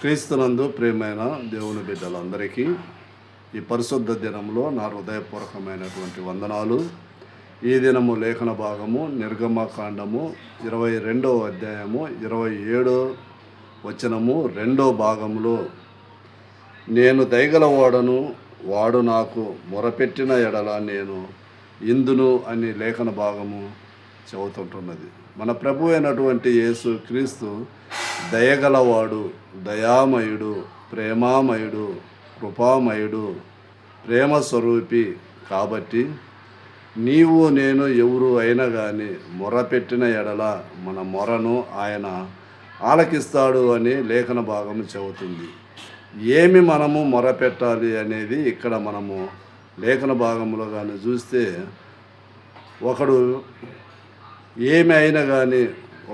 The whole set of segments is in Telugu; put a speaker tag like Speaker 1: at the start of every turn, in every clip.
Speaker 1: క్రీస్తునందు ప్రియమైన దేవుని బిడ్డలందరికీ ఈ పరిశుద్ధ దినంలో నా హృదయపూర్వకమైనటువంటి వందనాలు. ఈ దినము లేఖన భాగము నిర్గమకాండము 22వ అధ్యాయము 27వ వచనము 2వ భాగంలో, నేను దయగలవాడను, వాడు నాకు మొరపెట్టిన ఎడల నేను ఇందును అని లేఖన భాగము చదువుతుంటున్నది. మన ప్రభు అయినటువంటి యేసు క్రీస్తు దయగలవాడు, దయామయుడు, ప్రేమామయుడు, కృపామయుడు, ప్రేమ స్వరూపి. కాబట్టి నీవు నేను ఎవరు అయినా కానీ మొరపెట్టిన ఎడల మన మొరను ఆయన ఆలకిస్తాడు అని లేఖన భాగము చెబుతుంది. ఏమి మనము మొరపెట్టాలి అనేది ఇక్కడ మనము లేఖన భాగంలో కానీ చూస్తే, ఒకడు ఏమి అయినా కానీ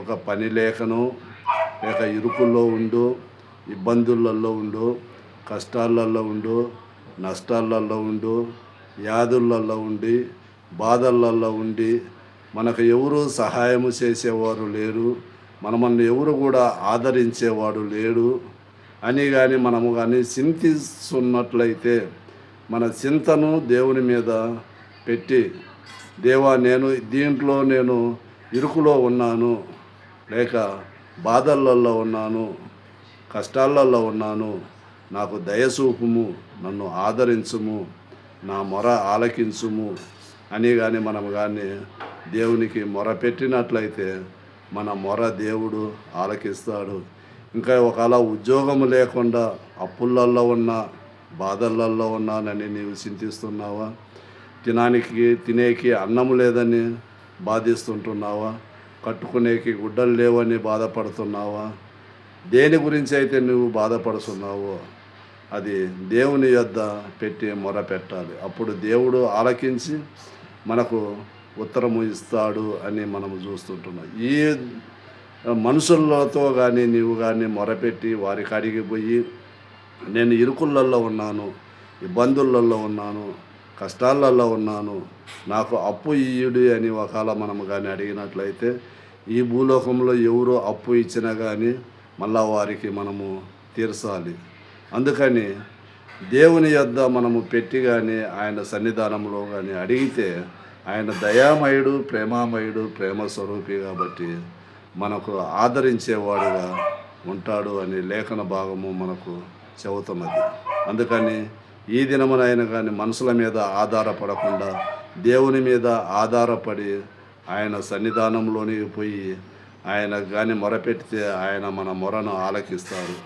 Speaker 1: ఒక పని లేఖను లేక ఇరుకుల్లో ఉండు, ఇబ్బందులలో ఉండు, కష్టాలలో ఉండు, నష్టాలలో ఉండు, వ్యాధులలో ఉండి, బాధలలో ఉండి మనకు ఎవరు సహాయము చేసేవారు లేరు, మనల్ని ఎవరు కూడా ఆదరించేవాడు లేడు అని కానీ మనము కానీ చింతిస్తున్నట్లయితే మన చింతను దేవుని మీద పెట్టి, దేవా నేను దీంట్లో నేను ఇరుకులో ఉన్నాను, లేక బాధలలో ఉన్నాను, కష్టాలలో ఉన్నాను, నాకు దయచూపుము, నన్ను ఆదరించుము, నా మొర ఆలకించుము అని కానీ మనం కానీ దేవునికి మొర పెట్టినట్లయితే మన మొర దేవుడు ఆలకిస్తాడు. ఇంకా ఒకవేళ ఉద్యోగము లేకుండా అప్పులలో ఉన్న బాధలలో ఉన్నానని నీవు చింతిస్తున్నావా? తినేకి అన్నము లేదని బాధిస్తుంటున్నావా? కట్టుకునేకి గుడ్డలు లేవని బాధపడుతున్నావా? దేని గురించి అయితే నువ్వు బాధపడుతున్నావో అది దేవుని యొద్ద పెట్టి మొర పెట్టాలి. అప్పుడు దేవుడు ఆలకించి మనకు ఉత్తరము ఇస్తాడు అని మనము చూస్తుంటున్నాం. ఈ మనుషులతో కానీ నీవు కానీ మొరపెట్టి వారి కాడికి పోయి, నేను ఇరుకులలో ఉన్నాను, ఇబ్బందులలో ఉన్నాను, కష్టాలలో ఉన్నాను, నాకు అప్పు ఇయ్యుడి అని ఒకవేళ మనము కానీ అడిగినట్లయితే, ఈ భూలోకంలో ఎవరు అప్పు ఇచ్చినా కానీ మళ్ళా వారికి మనము తీర్చాలి. అందుకని దేవుని యొద్ద మనము పెట్టి కానీ ఆయన సన్నిధానంలో కానీ అడిగితే ఆయన దయామయుడు, ప్రేమామయుడు, ప్రేమ స్వరూపి కాబట్టి మనకు ఆదరించేవాడుగా ఉంటాడు అని లేఖన భాగము మనకు చెబుతున్నది. అందుకని ఈ దినమునైనా కానీ మనుషుల మీద ఆధారపడకుండా దేవుని మీద ఆధారపడి ఆయన సన్నిధానంలోనికి పోయి ఆయన కానీ మొరపెడితే ఆయన మన మొరను ఆలకిస్తాడు.